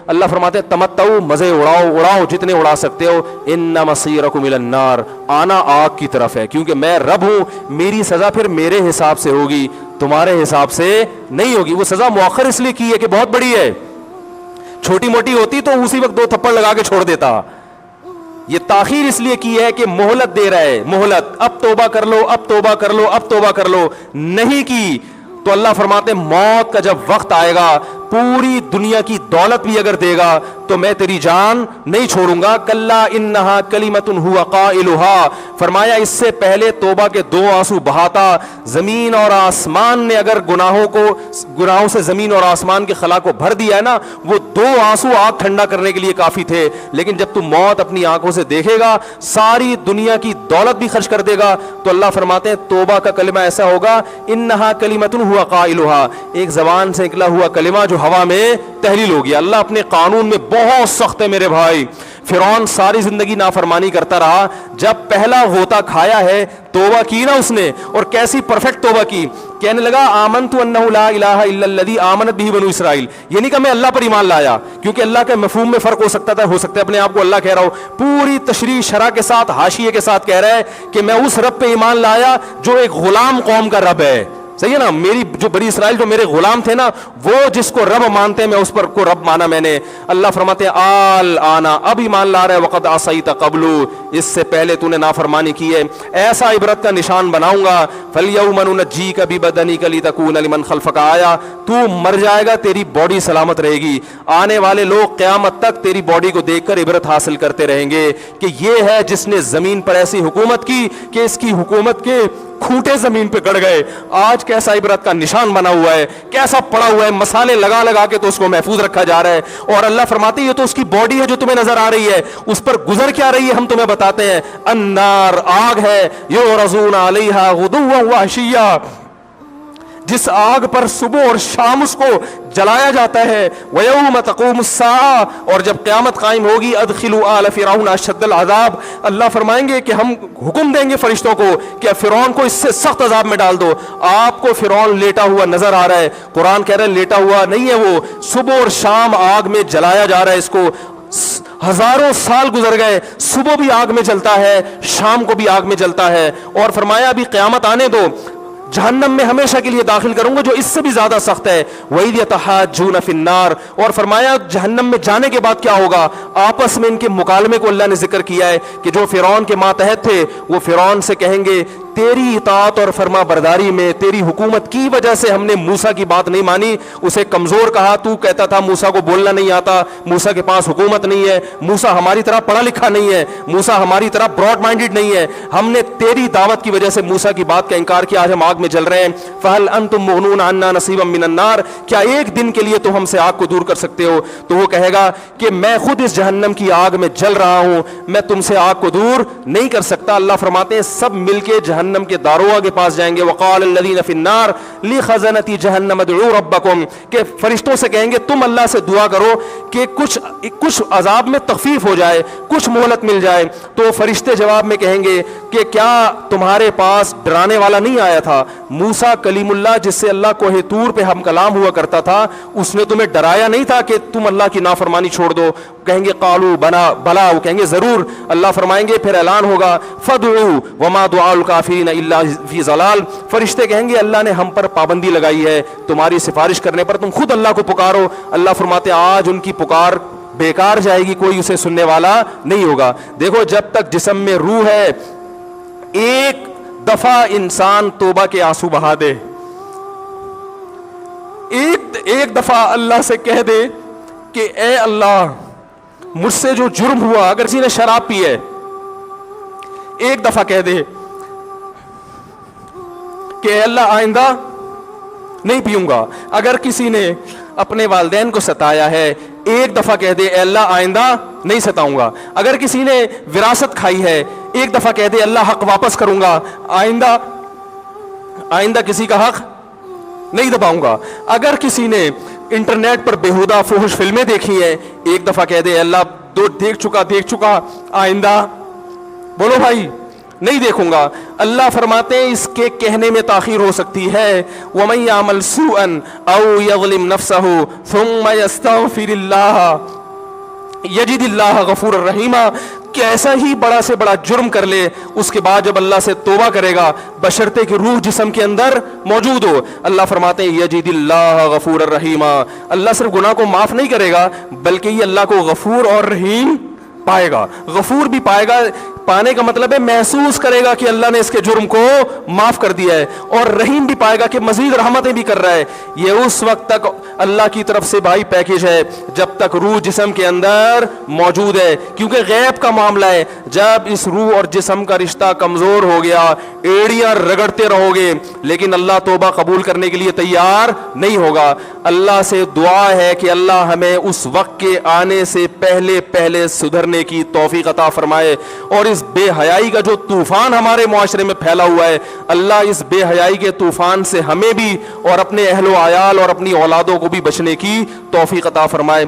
اللہ فرماتے ہیں تمتعو، مزے اڑاؤ جتنے اڑا سکتے ہو، ان مصیرکم الی النار، آنا آگ کی طرف ہے، کیونکہ میں رب ہوں، میری سزا پھر میرے حساب سے ہوگی، تمہارے حساب سے نہیں ہوگی۔ وہ سزا مؤخر اس لیے کی ہے کہ بہت بڑی ہے، چھوٹی موٹی ہوتی تو اسی وقت 2 تھپڑ لگا کے چھوڑ دیتا، یہ تاخیر اس لیے کی ہے کہ مہلت دے رہا ہے، مہلت، اب توبہ کر لو، اب توبہ کر لو، اب توبہ کر لو، نہیں کی تو اللہ فرماتے ہیں موت کا جب وقت آئے گا، پوری دنیا کی دولت بھی اگر دے گا تو میں تیری جان نہیں چھوڑوں گا، کلا انہا کلمۃ ہوا قائلھا، فرمایا اس سے پہلے توبہ کے 2 آنسو بہاتا، زمین اور آسمان نے اگر گناہوں سے زمین اور آسمان کے خلا کو بھر دیا ہے نا، وہ 2 آنسو آگ ٹھنڈا کرنے کے لیے کافی تھے، لیکن جب تم موت اپنی آنکھوں سے دیکھے گا، ساری دنیا کی دولت بھی خرچ کر دے گا، تو اللہ فرماتے ہیں توبہ کا کلمہ ایسا ہوگا، انہا کلمۃ ہوا قائلھا، ایک زبان سے نکلا ہوا کلمہ جو ہوا میں تحلیل ہو گیا۔ اللہ اپنے قانون میں بہت سخت ہے میرے بھائی۔ فرعون ساری زندگی نافرمانی کرتا رہا، جب پہلا غوطہ کھایا ہے توبہ کی نا اس نے، اور کیسی پرفیکٹ توبہ کی، کہنے لگا آمنت انہ لا الہ الا الذی آمنت بہ بنو اسرائیل، یہ نہیں کہ میں اللہ پر ایمان لایا، کیونکہ اللہ کے مفہوم میں فرق ہو سکتا تھا، ہو سکتا ہے اپنے آپ کو اللہ کہہ رہا ہو، پوری تشریح شرح کے ساتھ حاشیے کے ساتھ کہہ رہا ہے کہ میں اس رب پہ ایمان لایا جو ایک غلام قوم کا رب ہے، صحیح ہے نا، میری جو بنی اسرائیل جو میرے غلام تھے نا، وہ جس کو رب مانتے ہیں میں اس پر کو رب مانا میں نے۔ اللہ فرماتے ہیں آل آنا، اب ایمان لا رہا ہے، وقد عصیت قبل، اس سے پہلے تو نے نافرمانی کی ہے، ایسا عبرت کا نشان بناؤں گا، فالیوم ننجیک ببدنک لتکون لمن خلفک آیا، تو مر جائے گا تیری باڈی سلامت رہے گی، آنے والے لوگ قیامت تک تیری باڈی کو دیکھ کر عبرت حاصل کرتے رہیں گے کہ یہ ہے جس نے زمین پر ایسی حکومت کی کہ اس کی حکومت کے کھوٹے زمین پہ گڑ گئے، آج کیسا عبرت کا نشان بنا ہوا ہے، کیسا پڑا ہوا ہے، مسالے لگا لگا کے تو اس کو محفوظ رکھا جا رہا ہے، اور اللہ فرماتے ہیں یہ تو اس کی باڈی ہے جو تمہیں نظر آ رہی ہے، اس پر گزر کیا رہی ہے ہم تمہیں بتاتے ہیں، النار، آگ ہے، یعرضون علیہا غدوا وعشیا، جس آگ پر صبح اور شام اس کو جلایا جاتا ہے، وَيَوْمَ تَقُومُ السَّاعَةُ، اور جب قیامت قائم ہوگی، أَدْخِلُوا آلَ فِرْعَوْنَ أَشَدَّ الْعَذَابِ، اللہ فرمائیں گے کہ ہم حکم دیں گے فرشتوں کو کہ فرعون کو اس سے سخت عذاب میں ڈال دو۔ آپ کو فرعون لیٹا ہوا نظر آ رہا ہے، قرآن کہہ رہا ہے لیٹا ہوا نہیں ہے، وہ صبح اور شام آگ میں جلایا جا رہا ہے، اس کو ہزاروں سال گزر گئے، صبح بھی آگ میں جلتا ہے، شام کو بھی آگ میں جلتا ہے، اور فرمایا ابھی قیامت آنے دو، جہنم میں ہمیشہ کے لیے داخل کروں گا جو اس سے بھی زیادہ سخت ہے، وَإِذْ يَتَحَاجُّونَ فِي النَّارِ، اور فرمایا جہنم میں جانے کے بعد کیا ہوگا، آپس میں ان کے مکالمے کو اللہ نے ذکر کیا ہے کہ جو فرعون کے ماتحت تھے وہ فرعون سے کہیں گے تیری اطاعت اور فرما برداری میں، تیری حکومت کی وجہ سے ہم نے موسیٰ کی بات نہیں مانی، اسے کمزور کہا، تو کہتا تھا موسیٰ کو بولنا نہیں آتا، موسیٰ کے پاس حکومت نہیں ہے، موسیٰ ہماری طرح پڑھا لکھا نہیں ہے، موسیٰ ہماری طرح براڈ مائنڈڈ نہیں ہے، ہم نے تیری دعوت کی وجہ سے موسیٰ کی بات کا انکار کیا، آج ہم آگ میں جل رہے ہیں، فَهَلْ أَنْتُمْ مُغْنُونَ عَنَّا نَصِيبًا مِّنَ النَّارِ، کیا ایک دن کے لیے تو ہم سے آگ کو دور کر سکتے ہو؟ تو وہ کہے گا کہ میں خود اس جہنم کی آگ میں جل رہا ہوں، میں تم سے آگ کو دور نہیں کر سکتا۔ اللہ فرماتے ہیں سب مل کے جہنم کے داروغ کے پاس جائیں گے، وقال الذین فی النار لخزنۃ جہنم ادعوا ربکم، کہ فرشتوں سے کہیں گے تم اللہ سے دعا کرو کہ کچھ عذاب میں تخفیف ہو جائے، کچھ مہلت مل جائے، تو فرشتے جواب میں کہیں گے کہ کیا تمہارے پاس ڈرانے والا نہیں آیا تھا؟ موسیٰ کلیم اللہ جس سے اللہ کوہ طور پہ ہم کلام ہوا کرتا تھا، اس نے تمہیں ڈرایا نہیں تھا کہ تم اللہ کی نافرمانی چھوڑ دو؟ کہیں گے قالوا بلا، وہ کہیں گے ضرور۔ اللہ فرمائیں گے پھر اعلان ہوگا فادعوا وما دعاء الکافرین الا فی ضلال، فرشتے کہیں گے اللہ نے ہم پر پابندی لگائی ہے تمہاری سفارش کرنے پر، تم خود اللہ کو پکارو۔ اللہ فرماتے آج ان کی پکار بیکار جائے گی، کوئی اسے سننے والا نہیں ہوگا۔ دیکھو جب تک جسم میں روح ہے، ایک دفعہ انسان توبہ کے آنسو بہا دے، ایک دفعہ اللہ سے کہہ دے کہ اے اللہ مجھ سے جو جرم ہوا، اگر کسی نے شراب پی ہے ایک دفعہ کہہ دے کہ اے اللہ آئندہ نہیں پیوں گا، اگر کسی نے اپنے والدین کو ستایا ہے ایک دفعہ کہہ دے اے اللہ آئندہ نہیں ستاؤں گا، اگر کسی نے وراثت کھائی ہے ایک دفعہ کہہ دے اللہ حق واپس کروں گا، آئندہ کسی کا حق نہیں دباؤں گا، اگر کسی نے انٹرنیٹ پر بیہودہ فحش فلمیں دیکھی ہیں ایک دفعہ کہہ دے اللہ دیکھ چکا آئندہ، بولو بھائی نہیں دیکھوں گا. اللہ فرماتے ہیں اس کے کہنے میں تاخیر ہو سکتی ہے. وَمَن يَعْمَلْ سُوءًا أَوْ يَظْلِمْ نَفْسَهُ ثُمَّ يَسْتَغْفِرِ اللَّهَ يَجِدِ اللَّهَ غَفُورًا رَحِيمًا. کیسا ہی بڑا سے بڑا جرم کر لے, اس کے بعد جب اللہ سے توبہ کرے گا بشرطے کہ روح جسم کے اندر موجود ہو, اللہ فرماتے ہیں یجد اللہ غفور الرحیم, اللہ صرف گناہ کو معاف نہیں کرے گا بلکہ یہ اللہ کو غفور اور رحیم پائے گا. غفور بھی پائے گا, پانے کا مطلب ہے محسوس کرے گا کہ اللہ نے اس کے جرم کو معاف کر دیا ہے, اور رحیم بھی پائے گا کہ مزید رحمتیں بھی کر رہا ہے. یہ اس وقت تک اللہ کی طرف سے بھائی پیکیج ہے جب تک روح جسم کے اندر موجود ہے, کیونکہ غیب کا معاملہ ہے. جب اس روح اور جسم کا رشتہ کمزور ہو گیا, ایڑیاں رگڑتے رہو گے لیکن اللہ توبہ قبول کرنے کے لیے تیار نہیں ہوگا. اللہ سے دعا ہے کہ اللہ ہمیں اس وقت کے آنے سے پہلے پہلے سدھرنے کی توفیق عطا فرمائے, اور اس بے حیائی کا جو طوفان ہمارے معاشرے میں پھیلا ہوا ہے, اللہ اس بے حیائی کے طوفان سے ہمیں بھی اور اپنے اہل و عیال اور اپنی اولادوں کو بھی بچنے کی توفیق عطا فرمائے.